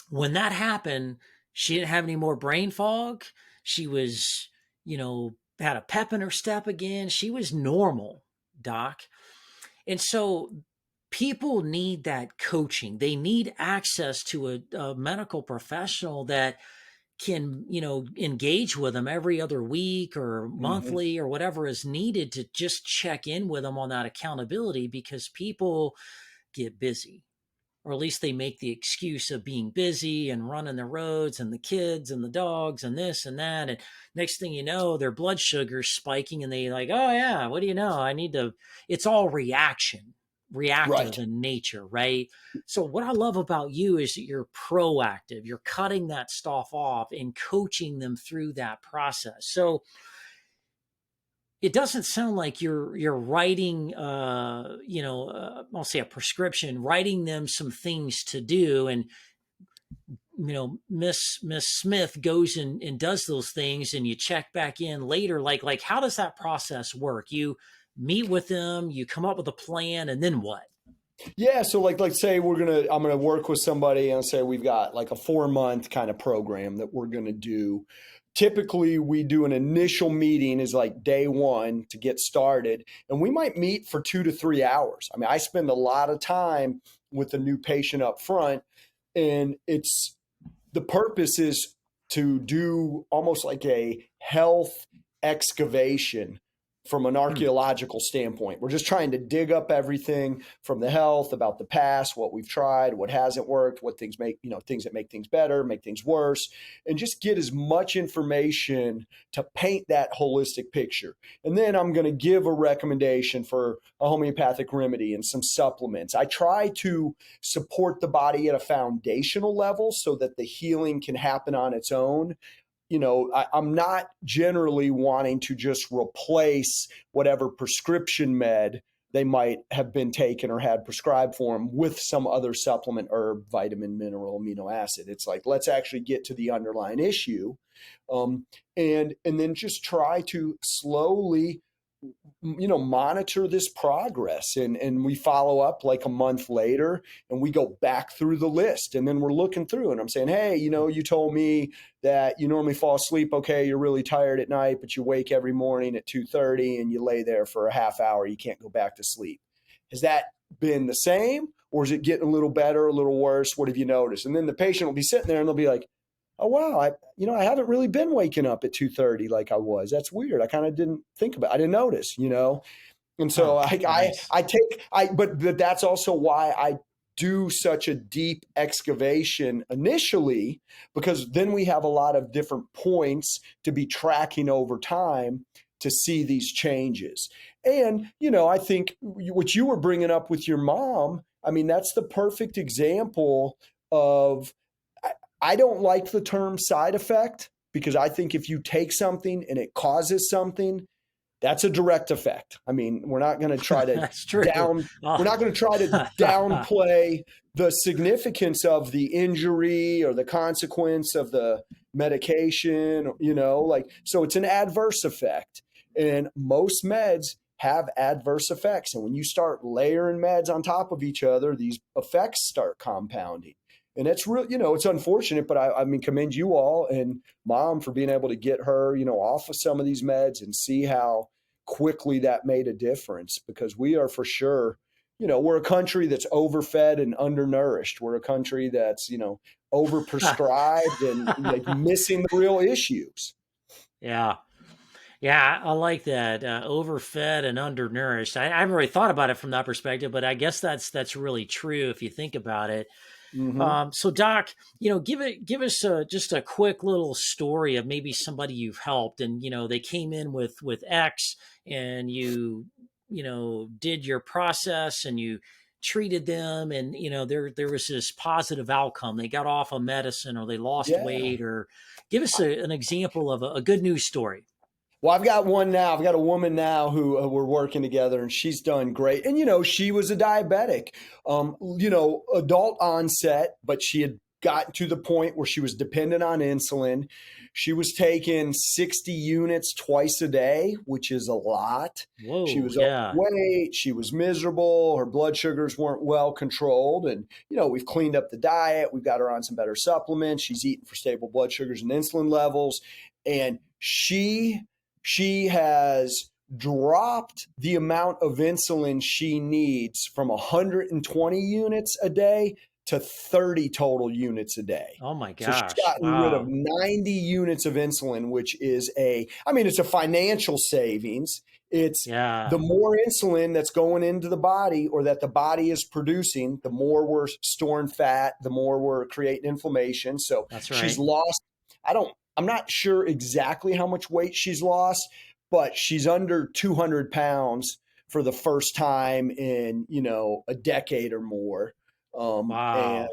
S1: when that happened, she didn't have any more brain fog. She was, had a pep in her step again. She was normal, Doc. And so people need that coaching. They need access to a medical professional that can, engage with them every other week or
S2: Hmm.
S1: monthly or whatever is needed to just check in with them on that accountability, because people get busy, or at least they make the excuse of being busy and running the roads and the kids and the dogs and this and that. And next thing you know, their blood sugar's spiking and they like, oh yeah, what do you know? It's all reactive
S2: Right.
S1: in nature, right? So what I love about you is that you're proactive. You're cutting that stuff off and coaching them through that process. So it doesn't sound like you're writing I'll say a prescription, writing them some things to do, and Miss Smith goes and does those things and you check back in later. Like how does that process work? You meet with them, you come up with a plan, and then what?
S2: Yeah, so like say I'm gonna work with somebody and say we've got like a 4 month kind of program that we're gonna do. Typically we do an initial meeting is like day one to get started, and we might meet for 2 to 3 hours. I mean, I spend a lot of time with the new patient up front, and it's the purpose is to do almost like a health excavation from an
S1: Hmm.
S2: archaeological standpoint. We're just trying to dig up everything from the health, about the past, what we've tried, what hasn't worked, what things make, things that make things better, make things worse, and just get as much information to paint that holistic picture. And then I'm going to give a recommendation for a homeopathic remedy and some supplements. I try to support the body at a foundational level so that the healing can happen on its own. I'm not generally wanting to just replace whatever prescription med they might have been taken or had prescribed for them with some other supplement, herb, vitamin, mineral, amino acid. It's like, let's actually get to the underlying issue, um, and then just try to slowly monitor this progress, and we follow up like a month later and we go back through the list, and then we're looking through and I'm saying, hey, you told me that you normally fall asleep, okay, you're really tired at night, but you wake every morning at 2:30 and you lay there for a half hour, you can't go back to sleep. Has that been the same, or is it getting a little better, a little worse? What have you noticed? And then the patient will be sitting there and they'll be like, oh wow, I haven't really been waking up at 2:30 like I was. That's weird. I kind of didn't think about it. I didn't notice. And so
S1: Huh.
S2: I
S1: Nice.
S2: I take I but that's also why I do such a deep excavation initially, because then we have a lot of different points to be tracking over time to see these changes. And I think what you were bringing up with your mom, I mean, that's the perfect example of, I don't like the term side effect, because I think if you take something and it causes something, that's a direct effect. I mean,
S1: That's true.
S2: down
S1: Oh.
S2: we're not going to try to downplay the significance of the injury or the consequence of the medication, like, so it's an adverse effect. And most meds have adverse effects. And when you start layering meds on top of each other, these effects start compounding. And it's real, it's unfortunate, but I mean, commend you all and mom for being able to get her, off of some of these meds and see how quickly that made a difference, because we are for sure, we're a country that's overfed and undernourished. We're a country that's, overprescribed and like missing the real issues.
S1: Yeah. Yeah, I like that. Overfed and undernourished. I haven't really thought about it from that perspective, but I guess that's really true if you think about it.
S2: Mm-hmm.
S1: So Doc, give us just a quick little story of maybe somebody you've helped, and they came in with X, and you did your process and you treated them, and there was this positive outcome. They got off of medicine, or they lost
S2: Yeah.
S1: weight, or give us an example of a good news story.
S2: Well, I've got one now. I've got a woman now who we're working together, and she's done great. And she was a diabetic, adult onset, but she had gotten to the point where she was dependent on insulin. She was taking 60 units twice a day, which is a lot. She
S1: Whoa,
S2: was
S1: yeah,
S2: overweight. She was miserable. Her blood sugars weren't well controlled. And, we've cleaned up the diet. We've got her on some better supplements. She's eating for stable blood sugars and insulin levels. And she has dropped the amount of insulin she needs from 120 units a day to 30 total units a day.
S1: oh my
S2: So she's
S1: gosh,
S2: gotten rid of
S1: wow,
S2: 90 units of insulin, which is it's a financial savings. It's
S1: yeah,
S2: the more insulin that's going into the body, or that the body is producing, the more we're storing fat, the more we're creating inflammation. So
S1: that's
S2: she's
S1: right.
S2: lost, I'm not sure exactly how much weight she's lost, but she's under 200 pounds for the first time in, a decade or more. And,
S1: Wow.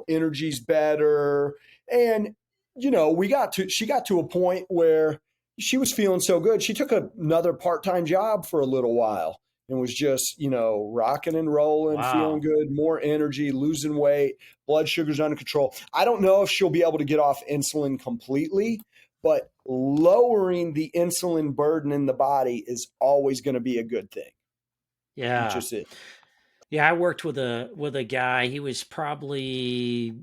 S2: energy's better. And, she got to a point where she was feeling so good. She took another part-time job for a little while and was just, rocking and rolling, feeling
S1: Wow.
S2: good, more energy, losing weight, blood sugars under control. I don't know if she'll be able to get off insulin completely, but lowering the insulin burden in the body is always going to be a good thing. It
S1: Yeah.
S2: just is.
S1: Yeah, I worked with a guy. He was probably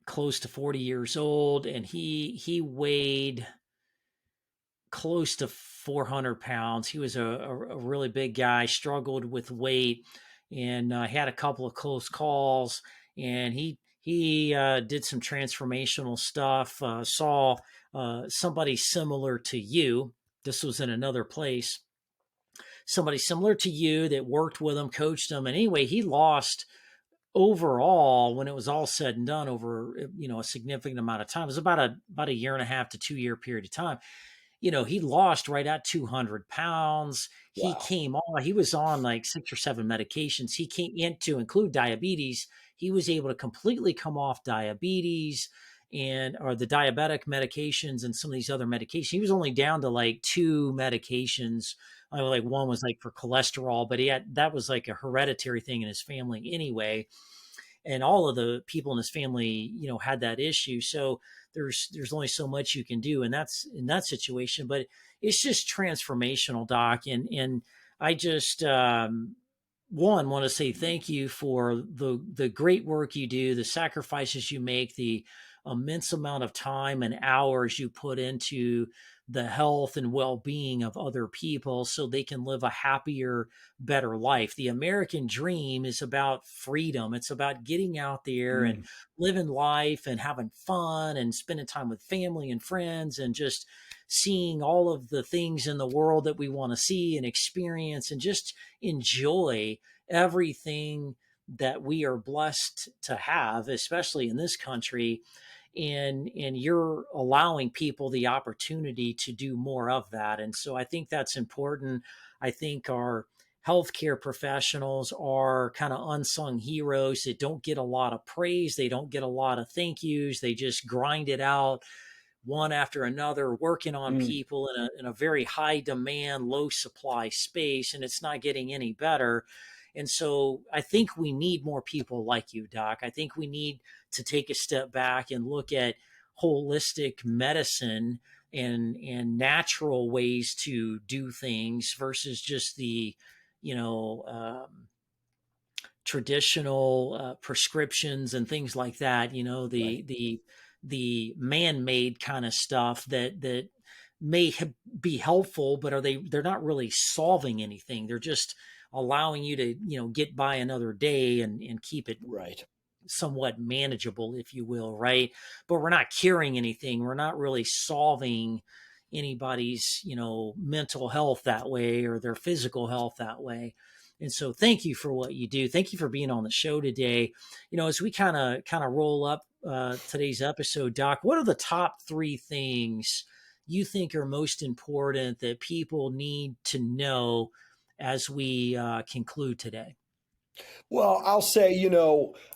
S1: close to 40 years old, and he weighed close to 400 pounds. He was a really big guy, struggled with weight, and had a couple of close calls. And he did some transformational stuff. Saw somebody similar to you. This was in another place. Somebody similar to you that worked with him, coached him, and anyway, he lost overall, when it was all said and done, over a significant amount of time. It was about a year and a half to 2 year period of time. He lost right at 200 pounds. He
S2: Wow.
S1: came on, he was on like 6 or 7 medications. He came in to include diabetes. He was able to completely come off diabetes and or the diabetic medications and some of these other medications. He was only down to like 2 medications. Like one was like for cholesterol, but that was like a hereditary thing in his family anyway, and all of the people in his family, had that issue. So there's only so much you can do, and that's in that situation. But it's just transformational, Doc. And I just one want to say thank you for the great work you do, the sacrifices you make, the immense amount of time and hours you put into the health and well-being of other people so they can live a happier, better life. The American dream is about freedom. It's about getting out there and
S2: Mm.
S1: living life and having fun and spending time with family and friends and just seeing all of the things in the world that we want to see and experience and just enjoy everything that we are blessed to have, especially in this country. And you're allowing people the opportunity to do more of that. And so I think that's important. I think our healthcare professionals are kind of unsung heroes that don't get a lot of praise. They don't get a lot of thank yous. They just grind it out one after another, working on
S2: Mm.
S1: people in a very high demand, low supply space, and it's not getting any better. And so I think we need more people like you, Doc. I think we need to take a step back and look at holistic medicine and natural ways to do things versus just the, you know, traditional prescriptions and things like that. You know,
S2: Right.
S1: the man-made kind of stuff that may be helpful, but they're not really solving anything. They're just allowing you to, you know, get by another day and keep it
S2: Right.
S1: somewhat manageable, if you will, right? But we're not curing anything. We're not really solving anybody's, you know, mental health that way or their physical health that way. And so thank you for what you do. Thank you for being on the show today. You know, as we kind of roll up today's episode, Doc, what are the top 3 things you think are most important that people need to know as we conclude today?
S2: Well, I'll say,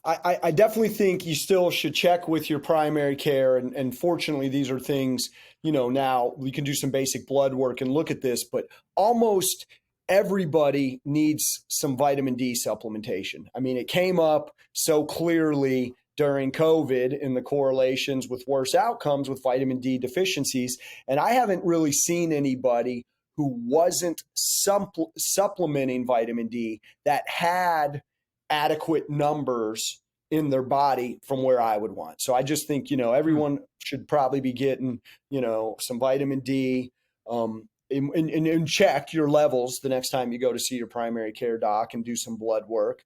S2: I definitely think you still should check with your primary care. And fortunately, these are things, now we can do some basic blood work and look at this, but almost everybody needs some vitamin D supplementation. I mean, it came up so clearly during COVID in the correlations with worse outcomes with vitamin D deficiencies. And I haven't really seen anybody who wasn't supplementing vitamin D that had adequate numbers in their body from where I would want. So I just think,
S1: Hmm.
S2: everyone should probably be getting, some vitamin D, and check your levels the next time you go to see your primary care doc and do some blood work.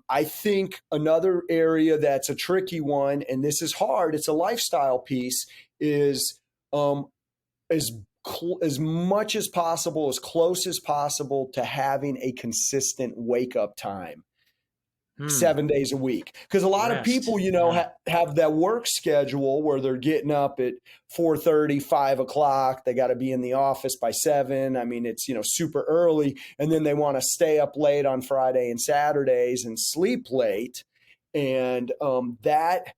S2: I think another area that's a tricky one, and this is hard, it's a lifestyle piece, is as as much as possible, as close as possible to having a consistent wake up time
S1: Hmm.
S2: 7 days a week. Because a lot of
S1: Rest.
S2: people,
S1: Yeah.
S2: have that work schedule where they're getting up at 4:30, 5 o'clock. They got to be in the office by 7. I mean, it's, super early. And then they want to stay up late on Friday and Saturdays and sleep late. And that,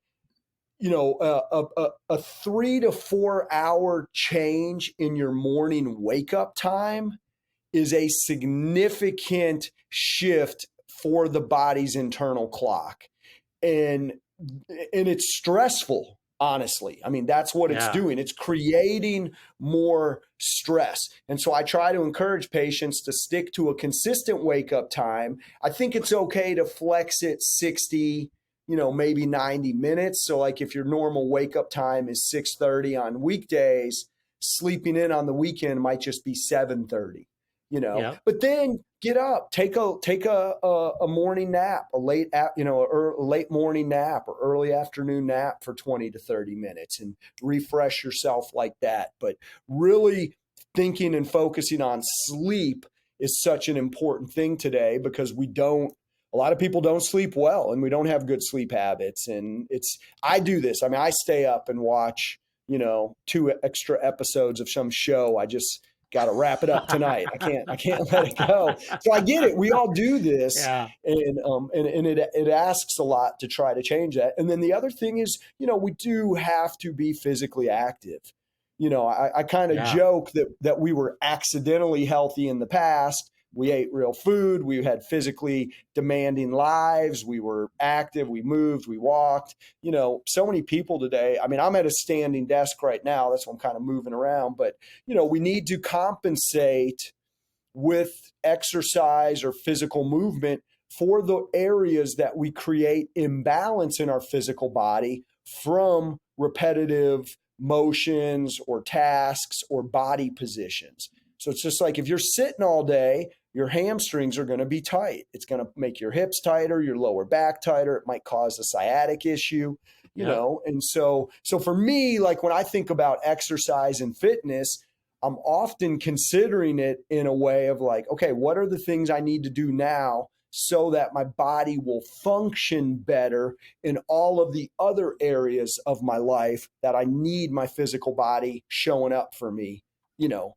S2: a 3 to 4 hour change in your morning wake up time is a significant shift for the body's internal clock. And it's stressful, honestly. I mean, that's what it's
S1: Yeah.
S2: doing. It's creating more stress. And so I try to encourage patients to stick to a consistent wake up time. I think it's okay to flex it 60, maybe 90 minutes. So like if your normal wake up time is 6:30 on weekdays, sleeping in on the weekend might just be 7:30.
S1: Yeah.
S2: But then get up, take a morning nap, a late morning nap or early afternoon nap for 20 to 30 minutes and refresh yourself like that. But really thinking and focusing on sleep is such an important thing today because a lot of people don't sleep well and we don't have good sleep habits. And I do this. I mean, I stay up and watch, 2 extra episodes of some show. I just got to wrap it up tonight. I can't let it go. So I get it. We all do this,
S1: Yeah.
S2: and it asks a lot to try to change that. And then the other thing is, we do have to be physically active. I kind of
S1: Yeah.
S2: joke that we were accidentally healthy in the past. We ate real food. We had physically demanding lives. We were active. We moved. We walked. So many people today. I mean, I'm at a standing desk right now. That's why I'm kind of moving around. But, we need to compensate with exercise or physical movement for the areas that we create imbalance in our physical body from repetitive motions or tasks or body positions. So it's just like if you're sitting all day, your hamstrings are going to be tight. It's going to make your hips tighter, your lower back tighter. It might cause a sciatic issue,
S1: Yep.
S2: and so for me, like when I think about exercise and fitness, I'm often considering it in a way of like, okay, what are the things I need to do now so that my body will function better in all of the other areas of my life that I need my physical body showing up for me,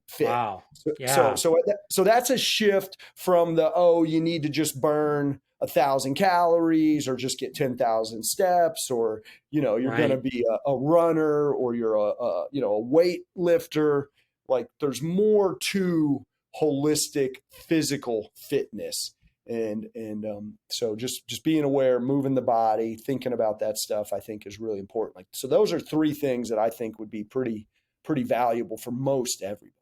S2: fit.
S1: Wow.
S2: So, so,
S1: Yeah.
S2: so, so that's a shift from you need to just burn 1,000 calories or just get 10,000 steps, or, you're going to
S1: Right.
S2: be a runner, or you're a weight lifter. Like there's more to holistic physical fitness. So just being aware, moving the body, thinking about that stuff, I think is really important. Like, so those are 3 things that I think would be pretty pretty valuable for most everybody.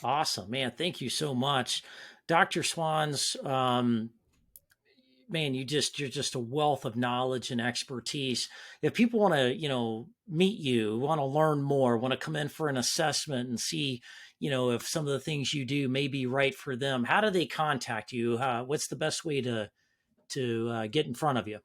S1: Awesome, man. Thank you so much. Dr. Swanz, man, you're just a wealth of knowledge and expertise. If people want to, meet you, want to learn more, want to come in for an assessment and see, if some of the things you do may be right for them, how do they contact you? What's the best way to get in front of you?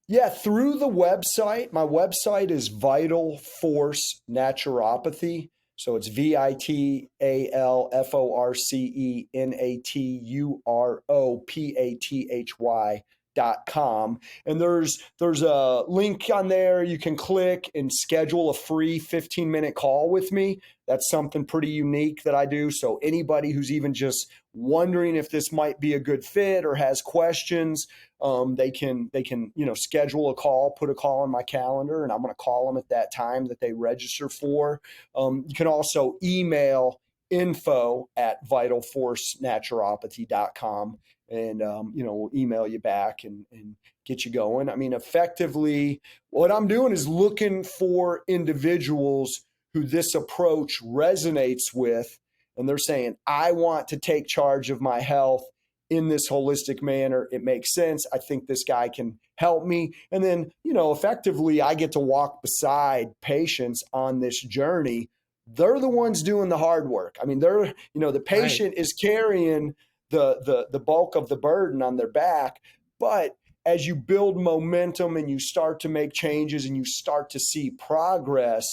S2: Yeah, through the website. My website is Vital Force Naturopathy. So it's VITALFORCENATUROPATHY.com. And there's a link on there you can click and schedule a free 15-minute call with me. That's something pretty unique that I do. So anybody who's even just wondering if this might be a good fit or has questions, they can schedule a call, put a call in my calendar, and I'm going to call them at that time that they register for. You can also email info@vitalforcenaturopathy.com, and we'll email you back and get you going. I mean, effectively, what I'm doing is looking for individuals who this approach resonates with, and they're saying, I want to take charge of my health in this holistic manner. It makes sense. I think this guy can help me. And then, effectively, I get to walk beside patients on this journey. They're the ones doing the hard work. I mean, the patient is carrying the bulk of the burden on their back. But as you build momentum and you start to make changes and you start to see progress,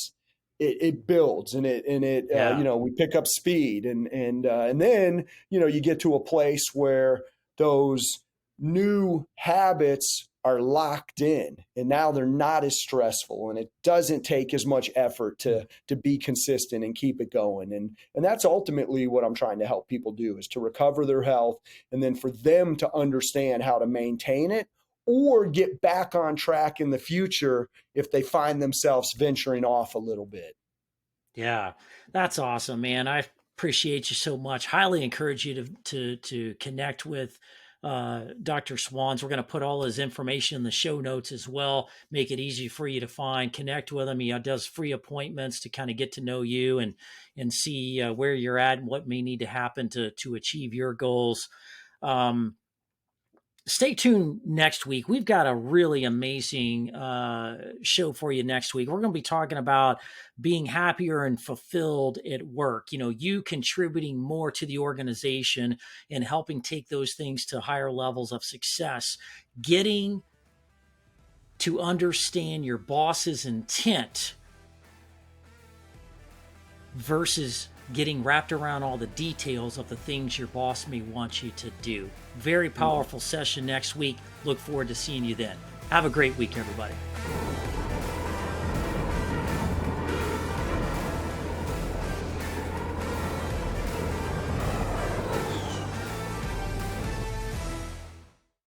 S2: it builds and we pick up speed and then you get to a place where those new habits are locked in and now they're not as stressful and it doesn't take as much effort to be consistent and keep it going. And that's ultimately what I'm trying to help people do, is to recover their health and then for them to understand how to maintain it or get back on track in the future if they find themselves venturing off a little bit.
S1: Yeah, that's awesome, man. I appreciate you so much. Highly encourage you to connect with Dr. Swanz. We're going to put all his information in the show notes as well. Make it easy for you to find. Connect with him. He does free appointments to kind of get to know you and see where you're at and what may need to happen to achieve your goals. Stay tuned next week. We've got a really amazing show for you next week. We're going to be talking about being happier and fulfilled at work. You contributing more to the organization and helping take those things to higher levels of success. Getting to understand your boss's intent versus getting wrapped around all the details of the things your boss may want you to do. Very powerful session next week. Look forward to seeing you then. Have a great week, everybody.